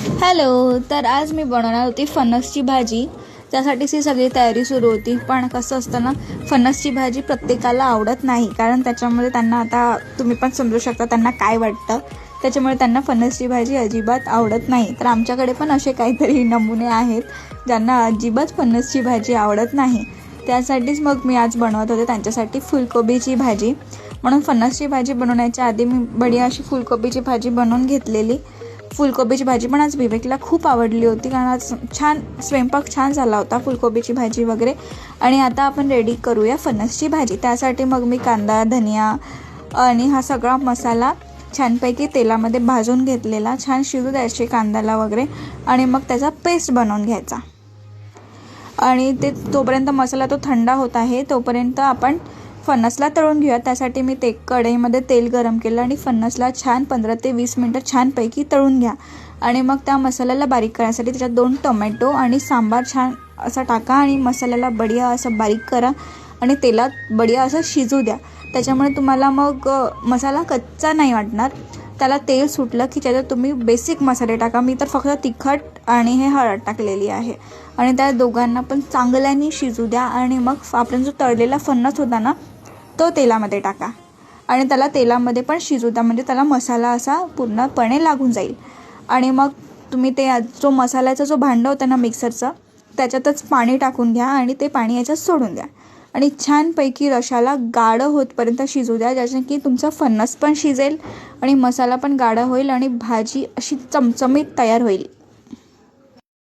Hello. तर आज मी बनवणार होती फणसची भाजी. त्यासाठीच ही सगळी तयारी सुरू होती. पण कसं असतं ना, फणसची भाजी प्रत्येकाला आवडत नाही, कारण त्याच्यामध्ये त्यांना, आता तुम्ही पण समजू शकता त्यांना काय वाटतं. त्याच्यामुळे त्यांना फणसची भाजी अजिबात आवडत नाही. तर आमच्याकडे पण असे काहीतरी नमुने आहेत ज्यांना अजिबात फणसची भाजी आवडत नाही. त्यासाठीच मग मी आज बनवत होते त्यांच्यासाठी फुलकोबीची भाजी. म्हणून फणसची भाजी बनवण्याच्या आधी मी बढिया अशी फुलकोबीची भाजी बनवून घेतलेली. फुलकोबीची भाजी पण आज विवेकला खूप आवडली होती, कारण आज स्वयंपाक छान झाला होता, फुलकोबीची भाजी वगैरे. आणि आता आपण रेडी करूया फणसची भाजी. त्यासाठी मग मी कांदा, धनिया आणि हा सगळा मसाला छानपैकी तेलामध्ये भाजून घेतलेला. छान शिजू द्यायचे कांद्याला वगैरे, आणि मग त्याचा पेस्ट बनवून घ्यायचा. आणि ते तोपर्यंत मसाला तो थंड होत आहे तोपर्यंत आपण फणसला तळून घेऊया. त्यासाठी मी कढईमध्ये तेल गरम केलं आणि फणसला छान 15 ते 20 मिनटं छानपैकी तळून घ्या. आणि मग त्या मसाल्याला बारीक करण्यासाठी त्याच्यात 2 टोमॅटो आणि सांबार छान असा टाका आणि मसाल्याला बढिया असं बारीक करा आणि तेलात बढिया असं शिजू द्या. त्याच्यामुळे तुम्हाला मग मसाला कच्चा नाही वाटणार. त्याला तेल सुटलं की त्याच्यात तुम्ही बेसिक मसाले टाका. मी तर फक्त तिखट आणि हळद टाकलेली आहे. आणि त्या दोघांना पण चांगल्याने शिजू द्या. आणि मग आपण जो तळलेला फणस होता ना, तो तेलामध्ये टाका आणि त्याला तेलामध्ये पण शिजू द्या, म्हणजे त्याला मसाला असा पूर्णपणे लागून जाईल. आणि मग तुम्ही जो मसाल्याचा जो भांडं होतं ना मिक्सरचं, त्याच्यातच पाणी टाकून घ्या आणि ते पाणी याच्यात सोडून द्या. आणि छानपैकी रशाला गाढं होतपर्यंत शिजू द्या, ज्याच्याने की तुमचा फणस पण शिजेल आणि मसाला पण गाढा होईल आणि भाजी अशी चमचमीत तयार होईल.